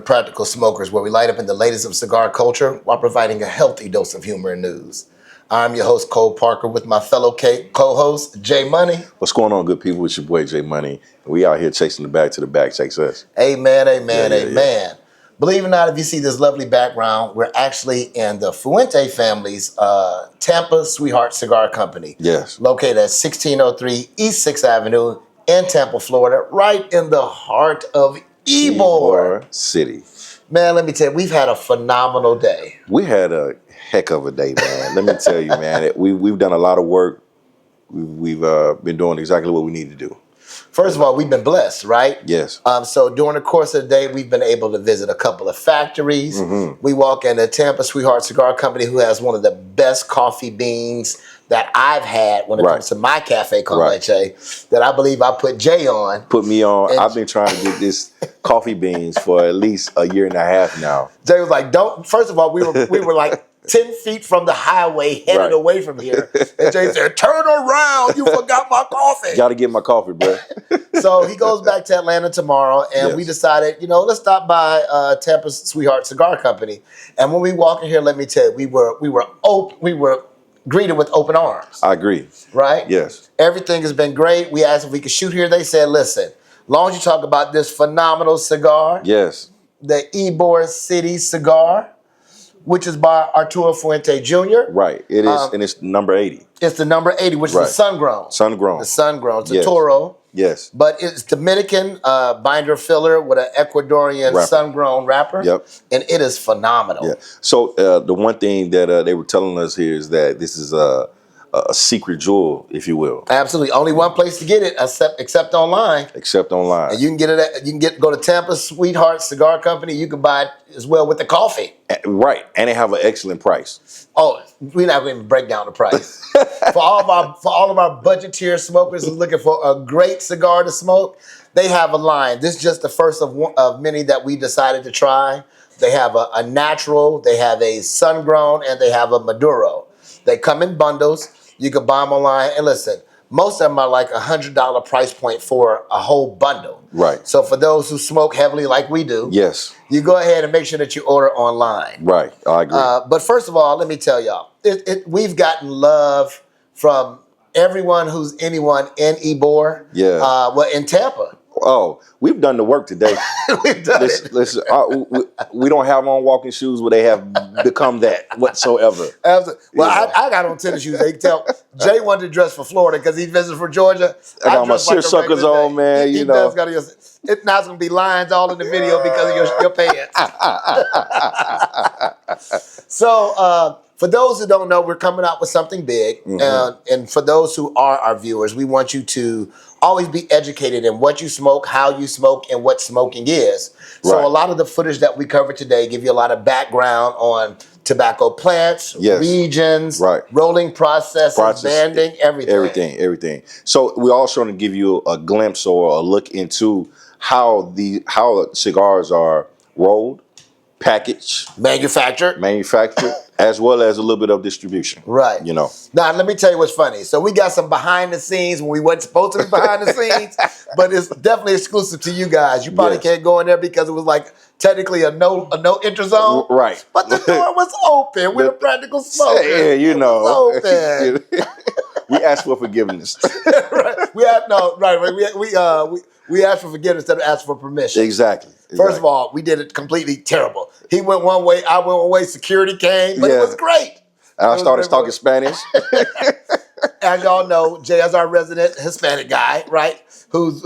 Practical Smokers, where we light up in the latest of cigar culture while providing a healthy dose of humor and news. I'm your host, Cole Parker, with my fellow co-host, Jay Money. What's going on, good people? It's your boy, Jay Money. We out here chasing the bag to the bag chase us. Amen, amen, amen. Believe it or not, if you see this lovely background, we're actually in the Fuente family's Tampa Sweetheart Cigar Company. Yes. Located at 1603 East 6th Avenue in Tampa, Florida, right in the heart of Ybor City. Man, let me tell you, we've had a phenomenal day. We had a heck of a day, man. Let me tell you, man. We've done a lot of work. We've been doing exactly what we need to do. First of all, we've been blessed, right? Yes. So during the course of the day, we've been able to visit a couple of factories. Mm-hmm. We walk into Tampa Sweetheart Cigar Company, who has one of the best coffee beans that I've had when it comes to my cafe con leche, that I believe I put Jay on. Put me on. And I've been trying to get this coffee beans for at least a year and a half now. Jay was like, "Don't." First of all, we were like 10 feet from the highway, headed away from here. And Jay said, "Turn around, you forgot my coffee." Got to get my coffee, bro. So he goes back to Atlanta tomorrow, and we decided, let's stop by Tampa Sweetheart Cigar Company. And when we walk in here, let me tell you, we were greeted with open arms. I agree. Right? Yes. Everything has been great. We asked if we could shoot here. They said, "Listen, as long as you talk about this phenomenal cigar." Yes. The Ybor City cigar, which is by Arturo Fuente Jr. Right. It is, and it's number 80. It's the number 80, which is the sun-grown. Sun-grown. The sun-grown. It's a Toro. Yes. But it's Dominican binder filler with an Ecuadorian sun-grown wrapper. Yep. And it is phenomenal. Yeah. So the one thing that they were telling us here is that this is a secret jewel, if you will. Absolutely. Only one place to get it except online. Except online. And you can get it go to Tampa Sweetheart Cigar Company. You can buy it as well with the coffee. Right. And they have an excellent price. Oh, we're not going to even break down the price. For all of our budget-tier smokers who's looking for a great cigar to smoke, they have a line. This is just the first of many that we decided to try. They have a natural, they have a sun-grown, and they have a Maduro. They come in bundles. You can buy them online. And listen, most of them are like $100 price point for a whole bundle. Right. So for those who smoke heavily like we do, yes, you go ahead and make sure that you order online. Right. I agree. But first of all, let me tell y'all, we've gotten love from everyone who's anyone in Ybor. Yeah. Well, in Tampa. Oh, we've done the work today. We've done it. Listen, we don't have on walking shoes where they have become that whatsoever. Absolutely. Well, I got on tennis shoes. They can tell Jay wanted to dress for Florida because he visited for Georgia. I got my seersuckers on, man. He does got his. Now it's going to be lines all in the video because of your pants. So, for those who don't know, we're coming out with something big. Mm-hmm. And for those who are our viewers, we want you to always be educated in what you smoke, how you smoke, and what smoking is. So a lot of the footage that we cover today give you a lot of background on tobacco plants, regions, rolling processes, banding, everything. So we're also going to give you a glimpse or a look into how cigars are rolled, packaged, manufactured, as well as a little bit of distribution. Right. Now, let me tell you what's funny. So we got some behind the scenes when we wasn't supposed to be behind the scenes, but it's definitely exclusive to you guys. You probably can't go in there because it was like technically a no enter zone. Right. But the door was open. We're a practical smoker. Yeah, Open. We asked for forgiveness. Right. We asked for forgiveness instead of asked for permission. Exactly. First of all, we did it completely terrible. He went one way, I went one way, security came, but it was great. I started talking Spanish. As y'all know, Jay is our resident Hispanic guy, right? Who's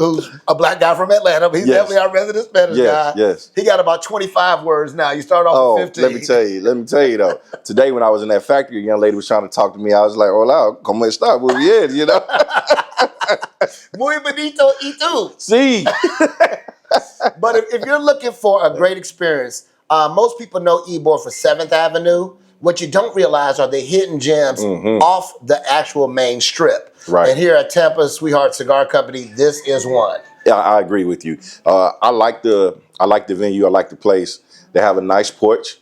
a black guy from Atlanta. He's definitely our resident Spanish guy. Yes. He got about 25 words now. You start off with 15. Let me tell you though. Today when I was in that factory, a young lady was trying to talk to me. I was like, hola, ¿cómo está? Muy bien, Muy bonito y tú. Sí. But if you're looking for a great experience, most people know Ybor for 7th Avenue. What you don't realize are the hidden gems off the actual main strip. Right. And here at Tampa Sweetheart Cigar Company, this is one. Yeah, I agree with you. I like the venue. I like the place. They have a nice porch.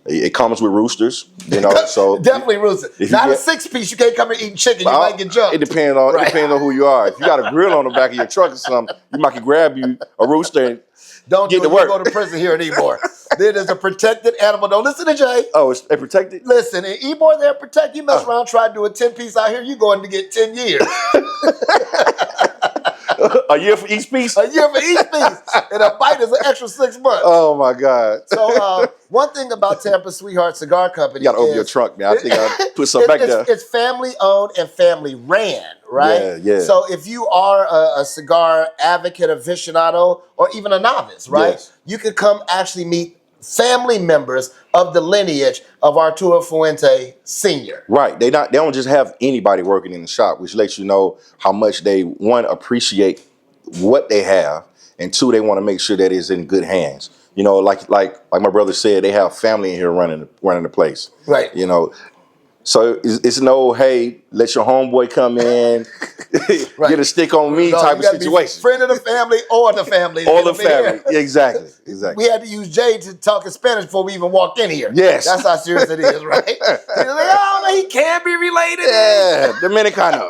It comes with roosters, you know. So definitely roosters. if Not you a 6-piece. You can't come here eating chicken. You might get jumped. It depends on who you are. If you got a grill on the back of your truck or something, you might could grab you a rooster and don't get do it. to work. You go to prison here at Ybor. It is a protected animal. Don't listen to Jay. Oh, it's protected? Listen, in Ybor, they're protected. You mess around, try to do a 10-piece out here, you're going to get 10 years. A year for each piece? A year for each piece. And a bite is an extra 6 months. Oh, my God. So one thing about Tampa Sweetheart Cigar Company You got to open your trunk, man. I think I'll put some back there. It's family owned and family ran, right? Yeah, yeah. So if you are a cigar advocate, aficionado, or even a novice, right? Yes. You could come actually meet family members of the lineage of Arturo Fuente Sr. Right. They don't just have anybody working in the shop, which lets you know how much they, one, appreciate what they have, and two, they want to make sure that it's in good hands. You know, like my brother said, they have family in here running the place. Right. You know, so it's no, hey, let your homeboy come in, Right. get a stick on me type of situation. Friend of the family or the family. Or the family. Exactly. We had to use Jay to talk in Spanish before we even walked in here. Yes. That's how serious it is, right? He's like, oh, no, he can be related. Yeah, Dominicano.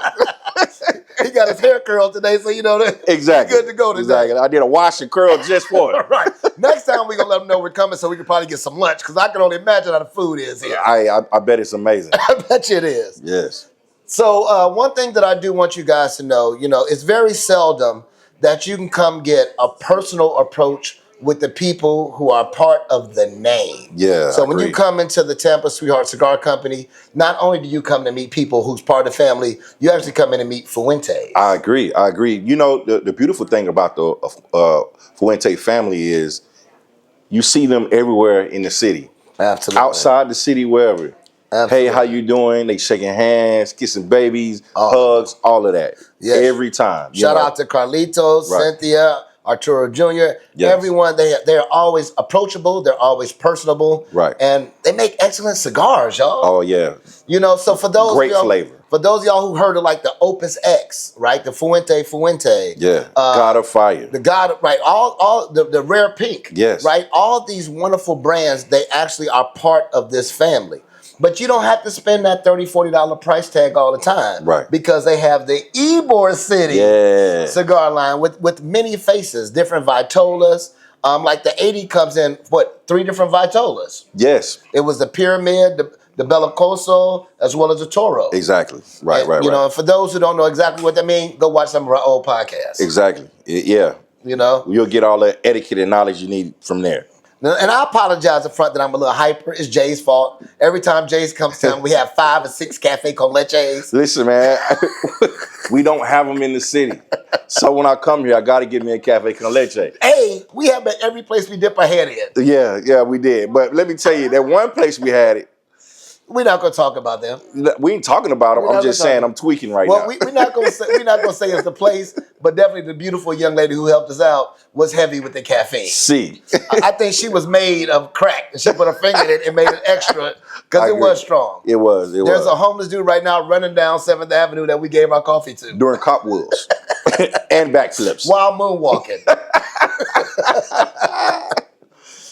He got his hair curled today, so you know that Exactly. he's good to go today. Exactly. I did a wash and curl just for it. Right. Next time we're going to let them know we're coming so we can probably get some lunch, because I can only imagine how the food is here. I bet it's amazing. I bet you it is. Yes. So one thing that I do want you guys to know, it's very seldom that you can come get a personal approach with the people who are part of the name. Yeah. So when you come into the Tampa Sweetheart Cigar Company, not only do you come to meet people who's part of the family, you actually come in and meet Fuente. I agree. You know, the beautiful thing about the Fuente family is you see them everywhere in the city. Absolutely. Outside the city, wherever. Absolutely. Hey, how you doing? They shaking hands, kissing babies, hugs, all of that. Yes. Every time. Shout out to Carlitos, Right. Cynthia, Arturo Jr. Yes. Everyone, they're always approachable. They're always personable. Right. And they make excellent cigars, y'all. Oh, yeah. So for those Great of y'all, flavor. For those of y'all who heard of like the Opus X, right? The Fuente. Yeah. God of Fire. The God, right? All the Rare Pink. Yes. Right? All these wonderful brands, they actually are part of this family. But you don't have to spend that $30, $40 price tag all the time. Right. Because they have the Ybor City cigar line with many faces, different Vitolas. Like the 80 comes in, 3 different Vitolas? Yes. It was the Pyramid, the Bellicoso, as well as the Toro. Exactly. Right. And for those who don't know exactly what that means, go watch some of our old podcasts. Exactly. Yeah. You'll get all the etiquette and knowledge you need from there. And I apologize up front that I'm a little hyper. It's Jay's fault. Every time Jay's comes to town, we have 5 or 6 cafe con leches. Listen, man, we don't have them in the city. So when I come here, I got to get me a cafe con leche. Hey, we have at every place we dip our head in. Yeah, we did. But let me tell you, that one place we had it. We're not going to talk about them. We ain't talking about them. I'm just saying I'm tweaking right now. Well, we're not going to say it's the place, but definitely the beautiful young lady who helped us out was heavy with the caffeine. See, I think she was made of crack, and she put her finger in it and made it extra because it was strong. It was. There's a homeless dude right now running down 7th Avenue that we gave our coffee to during cop wheels and backflips while moonwalking.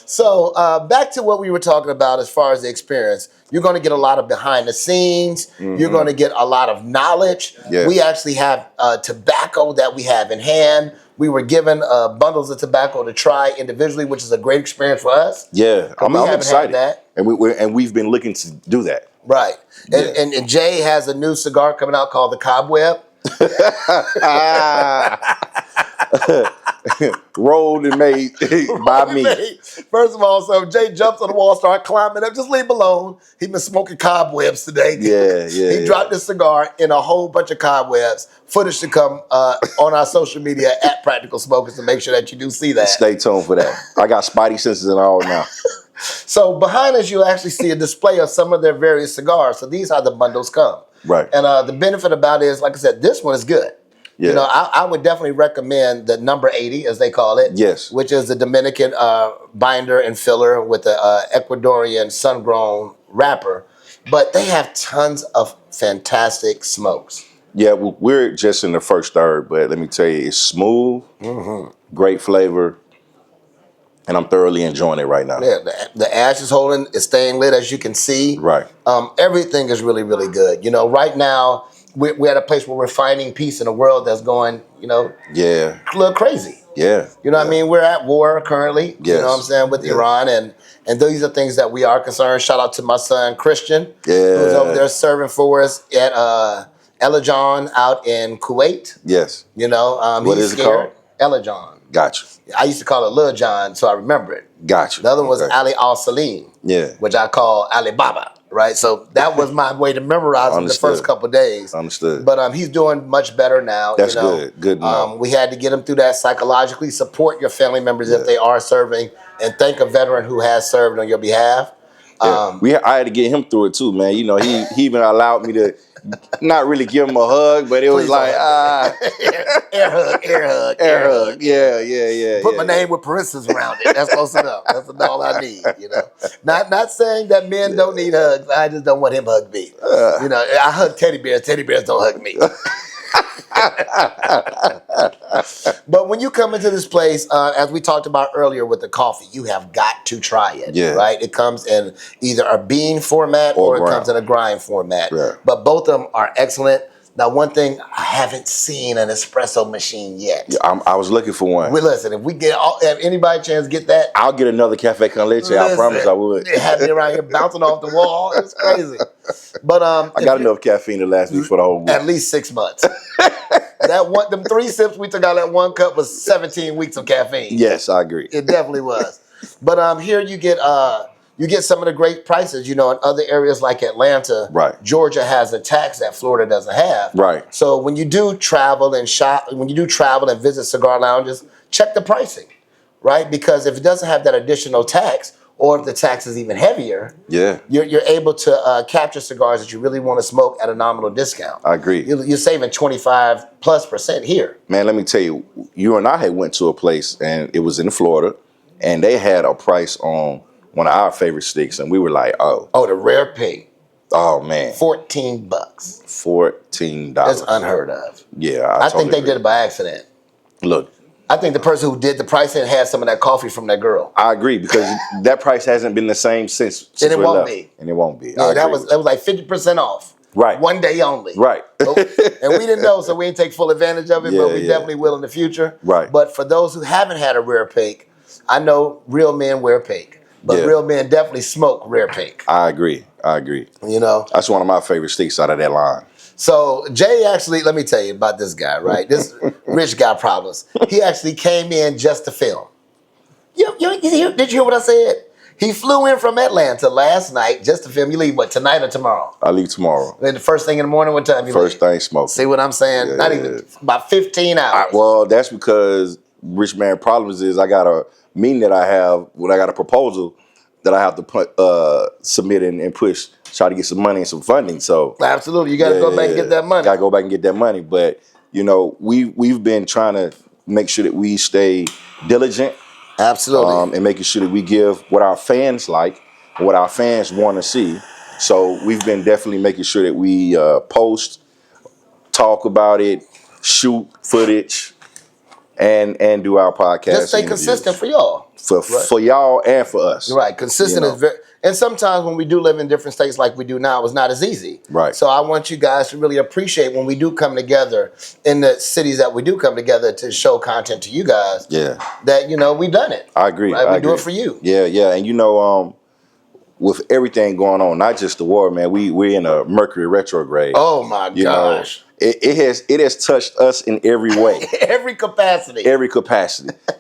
So back to what we were talking about as far as the experience. You're going to get a lot of behind the scenes. Mm-hmm. You're going to get a lot of knowledge. Yes. We actually have tobacco that we have in hand. We were given bundles of tobacco to try individually, which is a great experience for us. Yeah, I'm excited. That. And we've been looking to do that. Right. And Jay has a new cigar coming out called the Cobweb. Rolled and made by me. First of all, so Jay jumps on the wall, start climbing up. Just leave him alone. He's been smoking cobwebs today. Yeah. He dropped his cigar in a whole bunch of cobwebs. Footage to come on our social media at Practical Smokers to make sure that you do see that. Stay tuned for that. I got spidey senses and all now. So behind us, you'll actually see a display of some of their various cigars. So these are the bundles come. Right. And the benefit about it is, like I said, this one is good. Yeah. I would definitely recommend the number 80, as they call it. Yes. Which is the Dominican binder and filler with the Ecuadorian sun-grown wrapper. But they have tons of fantastic smokes. Yeah, we're just in the first third, but let me tell you, it's smooth, great flavor, and I'm thoroughly enjoying it right now. Yeah, the ash is staying lit, as you can see. Right. Everything is really, really good. You know, right now we're at a place where we're finding peace in a world that's going, Yeah. a little crazy. Yeah. You know what I mean? We're at war currently, Yes. you know what I'm saying, with Iran, and these are things that we are concerned. Shout out to my son, Christian, who's over there serving for us at Elajon out in Kuwait. Yes. You know, What he's is it called? Elajon. Gotcha. I used to call it Lil John, so I remember it. Gotcha. The other one was Ali Al-Salim, which I call Ali Baba, right? So that was my way to memorize him the first couple of days. Understood. But he's doing much better now. That's good. Good enough. We had to get him through that psychologically, support your family members if they are serving, and thank a veteran who has served on your behalf. I had to get him through it too, man. You know, he even allowed me to not really give him a hug, but it was like air hug. Yeah. Put my name with parentheses around it. That's close enough. That's all I need. You know, not saying that men don't need hugs. I just don't want him to hug me. I hug teddy bears. Teddy bears don't hug me. But when you come into this place, as we talked about earlier with the coffee, you have got to try it, right? It comes in either a bean format or it comes in a grind format. Right. But both of them are excellent. Now, one thing, I haven't seen an espresso machine yet. Yeah, I was looking for one. Well, listen, if anybody chance get that, I'll get another cafe con leche. I promise I would. They have me around here bouncing off the wall. It's crazy. But I got enough caffeine to last me for the whole week. At least 6 months. Them 3 sips we took out of that 1 cup was 17 weeks of caffeine. Yes, I agree. It definitely was. But here you get some of the great prices. In other areas like Atlanta, right. Georgia has a tax that Florida doesn't have. Right. So when you do travel and shop, when you do travel and visit cigar lounges, check the pricing, right? Because if it doesn't have that additional tax, or if the tax is even heavier, you're able to capture cigars that you really want to smoke at a nominal discount. I agree. You're saving 25+% here. Man, let me tell you, you and I had went to a place, and it was in Florida, and they had a price on one of our favorite sticks, and we were like, oh. Oh, the rare pig. Oh, man. $14. $14. That's unheard of. Yeah, I think they did it by accident. Look. I think the person who did the pricing had some of that coffee from that girl. I agree, because that price hasn't been the same since and it won't left. be. And it won't be. Yeah, that was like 50% off. Right. 1 day only. Right. And we didn't know, so we didn't take full advantage of it, but we definitely will in the future. Right. But for those who haven't had a rare pig, I know real men wear pig, but real men definitely smoke rare pig. I agree. That's one of my favorite sticks out of that line. So Jay actually, let me tell you about this guy, right? This rich guy problems. He actually came in just to film. Did you hear what I said? He flew in from Atlanta last night just to film. You leave what, tonight or tomorrow? I leave tomorrow. And the first thing in the morning, what time you leave? First thing smoking. See what I'm saying? Yeah. Not even about 15 hours. Well, that's because Rich Man Problems is I got a meeting that I have when I got a proposal that I have to submit and push, try to get some money and some funding. So absolutely, you got to go back and get that money. Got to go back and get that money. But we've been trying to make sure that we stay diligent. Absolutely. And making sure that we give what our fans like, what our fans want to see. So we've been definitely making sure that we post, talk about it, shoot footage, and do our podcast. Just stay consistent for y'all. For y'all and for us. Right. Consistent is very... And sometimes when we do live in different states like we do now, it's not as easy. Right. So I want you guys to really appreciate when we do come together in the cities that we do come together to show content to you guys. Yeah. That, we've done it. I agree. Right? We do it for you. Yeah. And with everything going on, not just the war, man, we're in a Mercury retrograde. Oh my gosh. It has touched us in every way. Every capacity.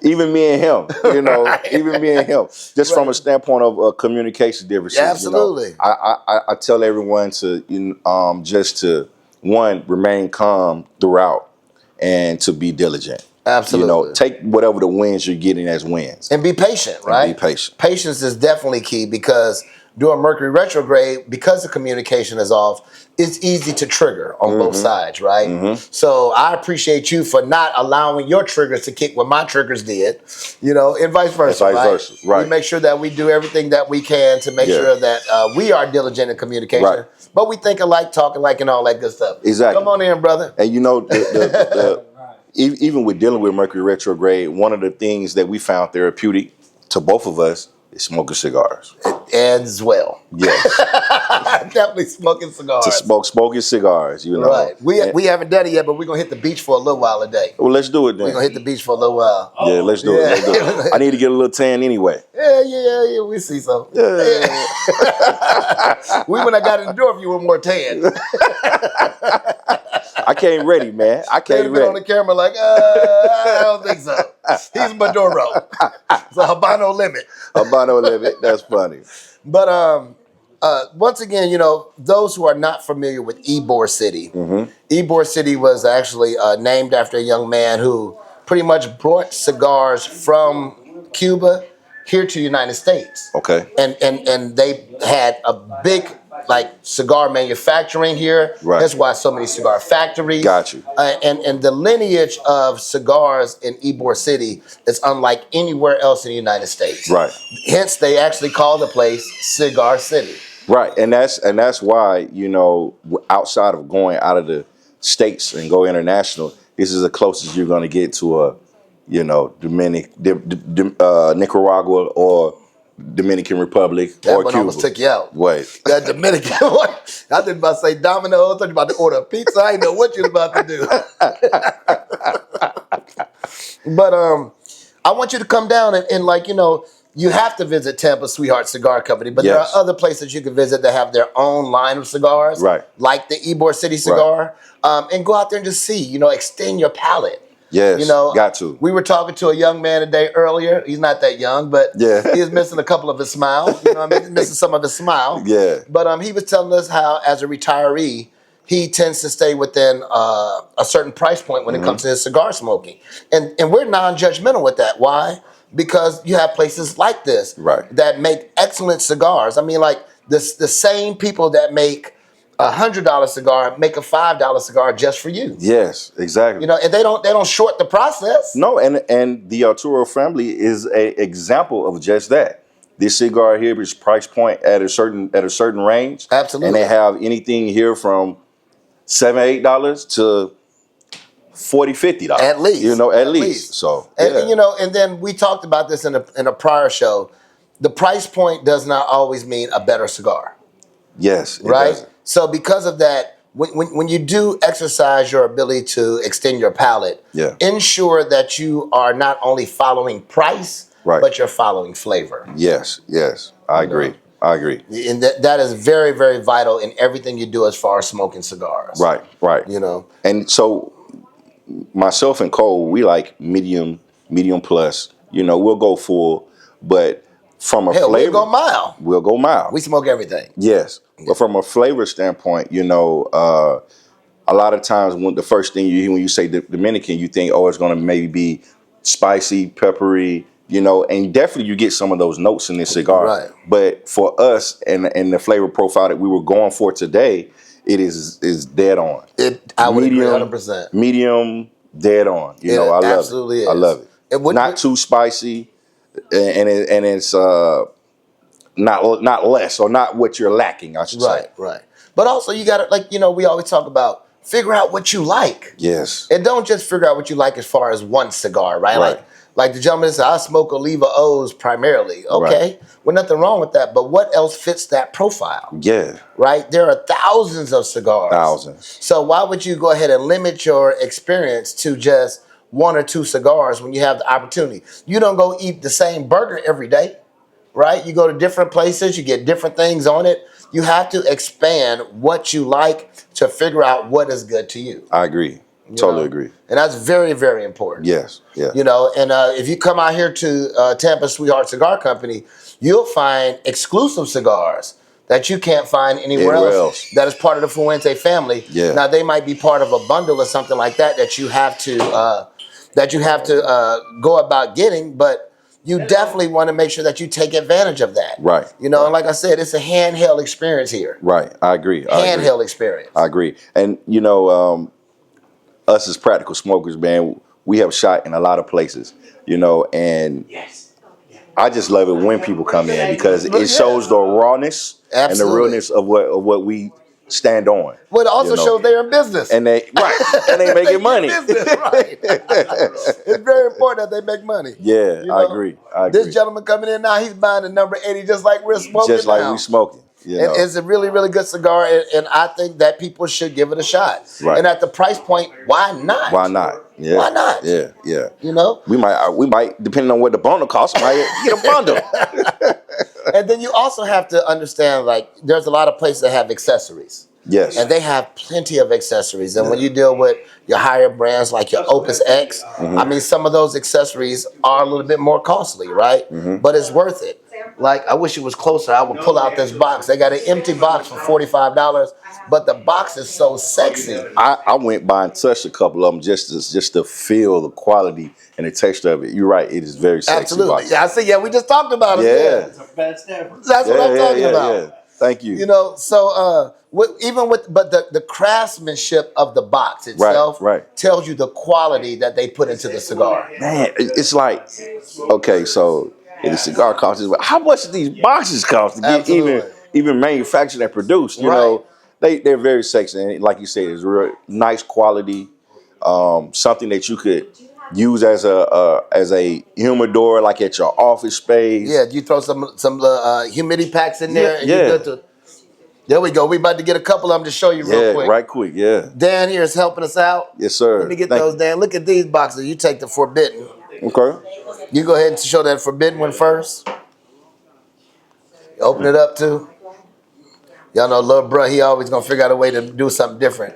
Even me and him, even me and him. Just from a standpoint of communication differences. Absolutely. I tell everyone to just to remain calm throughout and to be diligent. Absolutely. Take whatever the wins you're getting as wins. And be patient, right? Be patient. Patience is definitely key because during Mercury retrograde, because the communication is off, it's easy to trigger on both sides, right? Mm-hmm. So I appreciate you for not allowing your triggers to kick what my triggers did, and vice versa. Right. We make sure that we do everything that we can to make sure that we are diligent in communication. Right. But we think alike, talk alike, and all that good stuff. Exactly. Come on in, brother. And even with dealing with Mercury retrograde, one of the things that we found therapeutic to both of us is smoking cigars. As well. Yes. Definitely smoking cigars. To smoking cigars, you know. Right. We haven't done it yet, but we're going to hit the beach for a little while today. Well, let's do it then. We're going to hit the beach for a little while. Yeah, let's do it. Let's do it. I need to get a little tan anyway. Yeah, we see so. Yeah. We wouldn't have got in the door if you were more tan. I came ready, man. I came ready. On the camera like, I don't think so. He's Maduro. It's a Habano limit. Habano limit. That's funny. But once again, you know, those who are not familiar with Ybor City, Ybor City was actually named after a young man who pretty much brought cigars from Cuba here to the United States. Okay. And they had a big cigar manufacturing here. Right. That's why so many cigar factories. Got you. And the lineage of cigars in Ybor City is unlike anywhere else in the United States. Right. Hence, they actually call the place Cigar City. Right, and that's why, you know, outside of going out of the states and go international, this is the closest you're going to get to a, you know, Nicaragua or Dominican Republic That or one Cuba. almost took you out. Wait. That Dominican one. I was about to say Domino's. I thought you were about to order a pizza. I didn't know what you were about to do. But I want you to come down and like, you know, you have to visit Tampa Sweetheart Cigar Company, but there are other places you can visit that have their own line of cigars, Right. like the Ybor City cigar, and go out there and just see, you know, extend your palate. Yes, you know, got to. We were talking to a young man today earlier. He's not that young, but he was missing a couple of his smiles. You know what I mean? He's missing some of his smile. Yeah. But he was telling us how, as a retiree, he tends to stay within a certain price point when it comes to his cigar smoking. And we're non-judgmental with that. Why? Because you have places like this that make excellent cigars. I mean, like the same people that make $100 cigar make a $5 cigar just for you. Yes, exactly. You know, and they don't short the process. No, and the Arturo family is a example of just that. This cigar here is price point at a certain range. Absolutely. And they have anything here from $7, $8 to $40, $50. At least. You know, at least. So, and you know, and then we talked about this in a prior show. The price point does not always mean a better cigar. Yes. Right? Doesn't. So because of that, when you do exercise your ability to extend your palate, ensure that you are not only following price, but you're following flavor. Yes. I agree. And that is very, very vital in everything you do as far as smoking cigars. Right. You know. And so myself and Cole, we like medium plus. You know, we'll go full, but from a flavor, we'll go mile. We smoke everything. Yes. But from a flavor standpoint, you know, a lot of times when the first thing you hear when you say Dominican, you think, oh, it's going to maybe be spicy, peppery, you know, and definitely you get some of those notes in this cigar. Right. But for us and the flavor profile that we were going for today, it is dead on. I would agree 100%. Medium, dead on. You know, I love absolutely it. I love it. Not too spicy, and it's not less or not what you're lacking, I should say. Right. But also you got to, like, you know, we always talk about figure out what you like. Yes. And don't just figure out what you like as far as one cigar, right? Like the gentleman said, I smoke Oliva O's primarily. Okay. Well, nothing wrong with that. But what else fits that profile? Yeah. Right? There are thousands of cigars. Thousands. So why would you go ahead and limit your experience to just one or two cigars when you have the opportunity? You don't go eat the same burger every day. Right? You go to different places, you get different things on it. You have to expand what you like to figure out what is good to you. I agree. Totally agree. And that's very, very important. Yes. Yeah. You know, and if you come out here to Tampa Sweetheart Cigar Company, you'll find exclusive cigars that you can't find anywhere else. That is part of the Fuente family. Yeah. Now they might be part of a bundle or something like that you have to go about getting, but you definitely want to make sure that you take advantage of that. Right. You know, and like I said, it's a handheld experience here. Right. I agree. Handheld experience. I agree. And, you know, us as practical smokers, man, we have shot in a lot of places, you know, and I just love it when people come in because it shows the rawness and the realness of what we stand on. Well, it also shows they're in business. And they making money. Business, right. It's very important that they make money. Yeah, I agree. This gentleman coming in now, he's buying the number 80 just like we're smoking Just like we smoking. And it's a really, really good cigar, and I think that people should give it a shot. Right. And at the price point, why not? Why not? Yeah. Why not? Yeah, yeah. We might depending on what the bundle costs, might get a bundle. And then you also have to understand, like, there's a lot of places that have accessories. Yes. And they have plenty of accessories. And when you deal with your higher brands like your Opus X, I mean, some of those accessories are a little bit more costly, right? But it's worth it. Like, I wish it was closer. I would pull out this box. They got an empty box for $45, but the box is so sexy. I went by and touched a couple of them just to feel the quality and the texture of it. You're right. It is very sexy. Absolutely. Box. Yeah, I see. Yeah, we just talked about it. Yeah. That's what I'm talking about. Yeah. Thank you. So but the craftsmanship of the box itself tells you the quality that they put into the cigar. Man, it's like, okay, so the cigar costs, how much do these boxes cost to get even manufactured and produced? You know, they're very sexy, and like you said, it's real nice quality. Something that you could use as a humidor, like at your office space. Yeah, you throw some humidity packs in there, and you're good to. There we go. We about to get a couple of them to show you real quick. Right quick, yeah. Dan here is helping us out. Yes, sir. Let me get those, Dan. Look at these boxes. You take the forbidden. Okay. You go ahead and show that forbidden one first. Open it up too. Y'all know little bro, he always gonna figure out a way to do something different.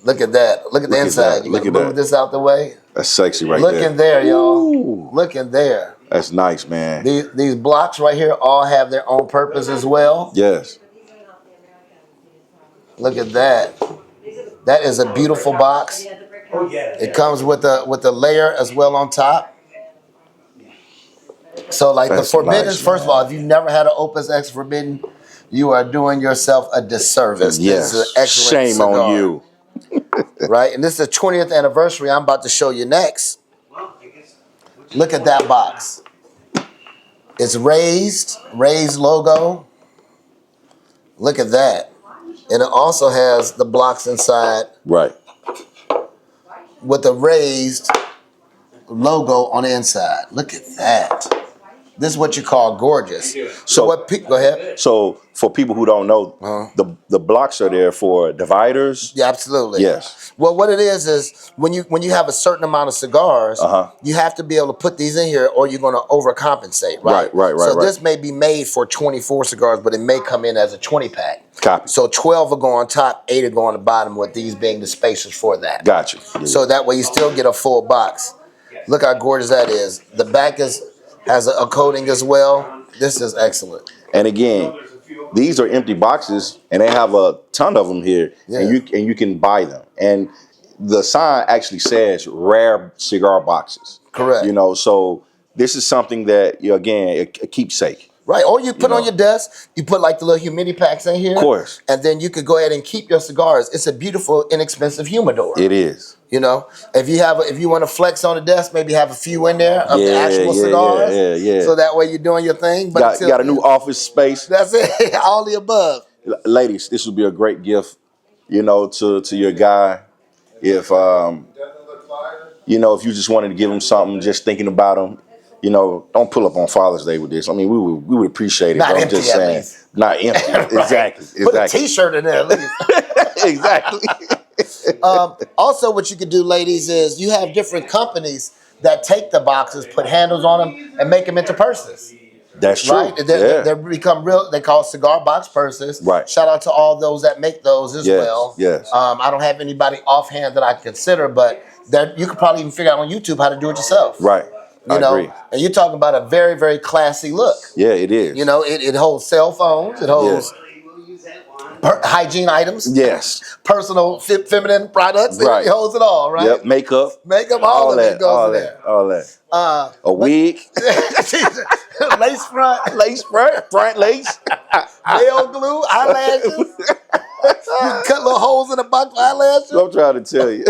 Look at that. Look at the inside. You gotta move this out the way. That's sexy right there. Look in there, y'all. Look in there. That's nice, man. These blocks right here all have their own purpose as well. Yes. Look at that. That is a beautiful box. It comes with a layer as well on top. So like the forbidden, first of all, if you've never had an Opus X forbidden, you are doing yourself a disservice. Yes. This is an excellent Shame cigar. on you. Right? And this is the 20th anniversary I'm about to show you next. Look at that box. It's raised logo. Look at that. And it also has the blocks inside. Right. With the raised logo on the inside. Look at that. This is what you call gorgeous. So go ahead. So for people who don't know, the blocks are there for dividers. Yeah, absolutely. Yes. Well, what it is when you have a certain amount of cigars, you have to be able to put these in here, or you're going to overcompensate. Right. So this may be made for 24 cigars, but it may come in as a 20 pack. Copy. So 12 will go on top, 8 will go on the bottom, with these being the spacers for that. Gotcha. Yeah. So that way you still get a full box. Look how gorgeous that is. The back has a coating as well. This is excellent. And again, these are empty boxes, and they have a ton of them here, and you can buy them. And the sign actually says rare cigar boxes. Correct. You know, so this is something that, again, a keepsake. Right, or you put on your desk, you put like the little humidity packs in here. Of course. And then you could go ahead and keep your cigars. It's a beautiful, inexpensive humidor. It is. You know, if you want to flex on the desk, maybe have a few in there of the actual cigars. Yeah. So that way you're doing your thing. But got a new office space. That's it. All the above. Ladies, this would be a great gift, to your guy. If if you just wanted to give him something, just thinking about him. Don't pull up on Father's Day with this. I mean, we would appreciate it. Not I'm empty, just saying, at least. Not empty. Right. Exactly. Put a T-shirt in there at least. Exactly. Also, what you could do, ladies, is you have different companies that take the boxes, put handles on them, and make them into purses. That's true. Right? They become real. They call cigar box purses. Right. Shout out to all those that make those as well. Yes. I don't have anybody offhand that I consider, but that you could probably even figure out on YouTube how to do it yourself. Right. I agree. And you're talking about a very, very classy look. Yeah, it is. It holds cell phones. It holds hygiene items. Yes. Personal feminine products. Right. It holds it all, right? Yep. Makeup, all of it goes in there. All that. A wig. Lace front. Front lace. Nail glue, eyelashes. You cut little holes in the box for eyelashes. I'm trying to tell you.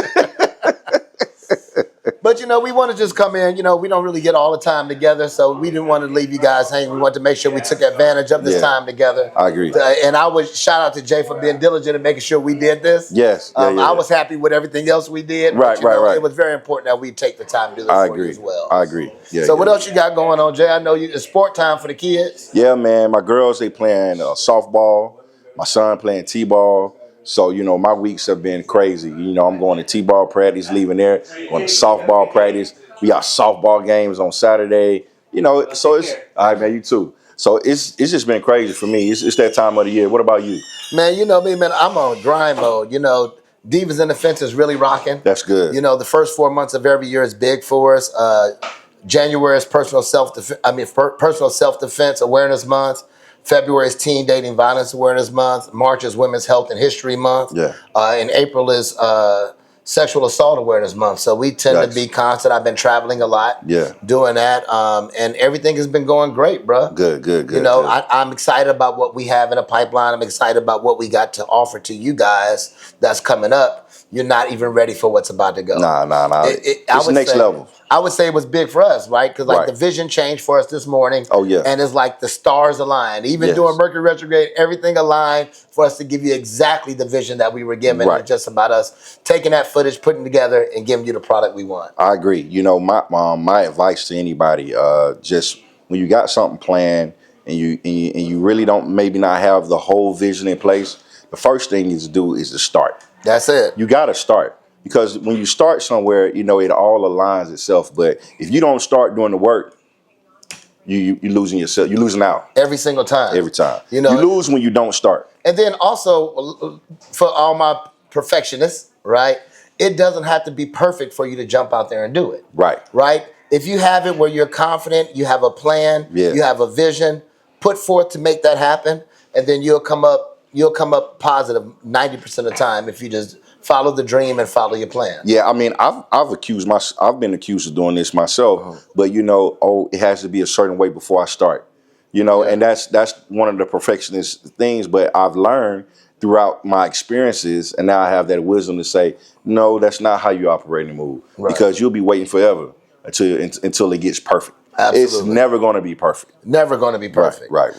But, we want to just come in. We don't really get all the time together, so we didn't want to leave you guys hanging. We wanted to make sure we took advantage of this time together. I agree. And I would shout out to Jay for being diligent and making sure we did this. Yes. I was happy with everything else we did. Right. It was very important that we take the time to do this for you as well. I agree. Yeah. So what else you got going on, Jay? I know it's sport time for the kids. Yeah, man. My girls, they playing softball. My son playing t-ball. So, my weeks have been crazy. I'm going to t-ball practice, leaving there, going to softball practice. We got softball games on Saturday. So it's, all right, man, you too. So it's just been crazy for me. It's that time of the year. What about you? Man, you know me, man. I'm on grind mode. Divas in the Fence is really rocking. That's good. The first 4 months of every year is big for us. January is personal self-defense awareness month. February is Teen Dating Violence Awareness Month. March is Women's Health and History Month. Yeah. And April is Sexual Assault Awareness Month. So we tend to be constant. I've been traveling a lot. Yeah. Doing that. And everything has been going great, bro. Good. I'm excited about what we have in the pipeline. I'm excited about what we got to offer to you guys that's coming up. You're not even ready for what's about to go. Nah. It's next level. I would say it was big for us, right? Because the vision changed for us this morning. Oh, yeah. And it's like the stars aligned. Even during Mercury retrograde, everything aligned for us to give you exactly the vision that we were given. Right. It's just about us taking that footage, putting it together, and giving you the product we want. I agree. My advice to anybody, just when you got something planned and you really don't maybe not have the whole vision in place, the first thing you need to do is to start. That's it. You got to start. Because when you start somewhere, it all aligns itself. But if you don't start doing the work, you losing yourself. You're losing out. Every single time. Every time. You lose when you don't start. And then also, for all my perfectionists, right, it doesn't have to be perfect for you to jump out there and do it. Right. Right? If you have it where you're confident, you have a plan, you have a vision, put forth to make that happen, and then you'll come up positive 90% of the time if you just follow the dream and follow your plan. Yeah, I mean, I've been accused of doing this myself, but it has to be a certain way before I start. And that's one of the perfectionist things, but I've learned throughout my experiences, and now I have that wisdom to say, no, that's not how you operate and move, because you'll be waiting forever until it gets perfect. Absolutely. It's never going to be perfect. Never going to be perfect. Right.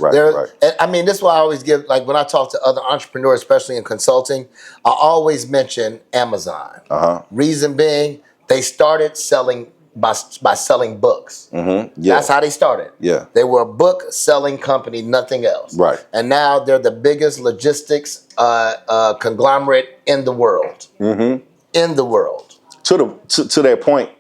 And I mean, this is why I always give, like when I talk to other entrepreneurs, especially in consulting, I always mention Amazon. Reason being, they started selling by selling books. That's how they started. Yeah. They were a book selling company, nothing else. Right. And now they're the biggest logistics conglomerate in the world. In the world. To that point,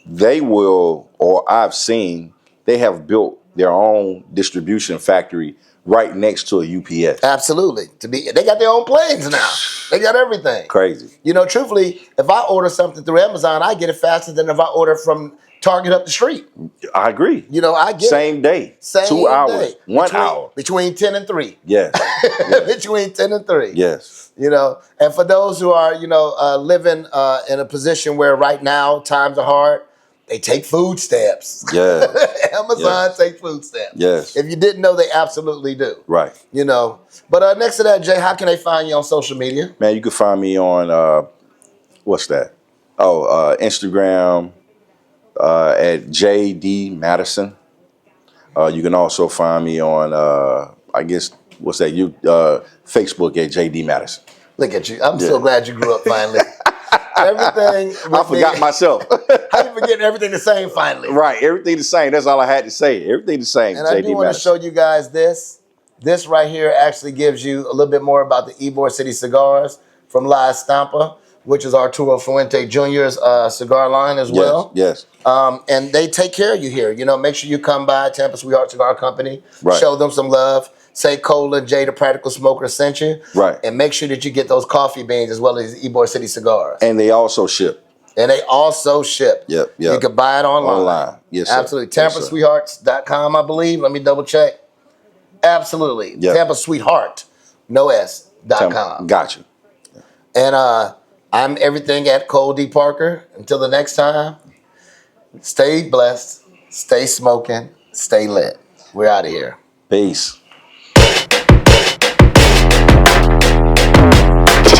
they will, or I've seen, they have built their own distribution factory right next to a UPS. Absolutely. They got their own planes now. They got everything. Crazy. Truthfully, if I order something through Amazon, I get it faster than if I order from Target up the street. I agree. I get Same day. 2 hours. 1 hour. Between 10 and 3. Yes. Between 10 and 3. Yes. And for those who are, living in a position where right now times are hard, they take food stamps. Yeah. Amazon take food stamps. Yes. If you didn't know, they absolutely do. Right. But next to that, Jay, how can they find you on social media? Man, you can find me on, what's that? Instagram at JD Madison. You can also find me on, Facebook at JD Madison. Look at you. I'm so glad you grew up finally. Everything. I forgot myself. How you forgetting everything the same finally? Right, everything the same. That's all I had to say. Everything the same. And I do want to show you guys this. This right here actually gives you a little bit more about the Ybor City cigars from La Estampa, which is Arturo Fuente Jr.'s cigar line as well. Yes. And they take care of you here. Make sure you come by Tampa Sweetheart Cigar Company. Right. Show them some love. Say Cola and Jay, the Practical Smoker, sent you. Right. And make sure that you get those coffee beans as well as Ybor City cigars. And they also ship. Yep. You can buy it online. Yes, sir. Absolutely. TampaSweethearts.com, I believe. Let me double check. Absolutely. Yep. Tampa Sweetheart, no S.com. Got you. And I'm everything at Cole D. Parker. Until the next time, stay blessed, stay smoking, stay lit. We're out of here. Peace.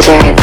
Drive.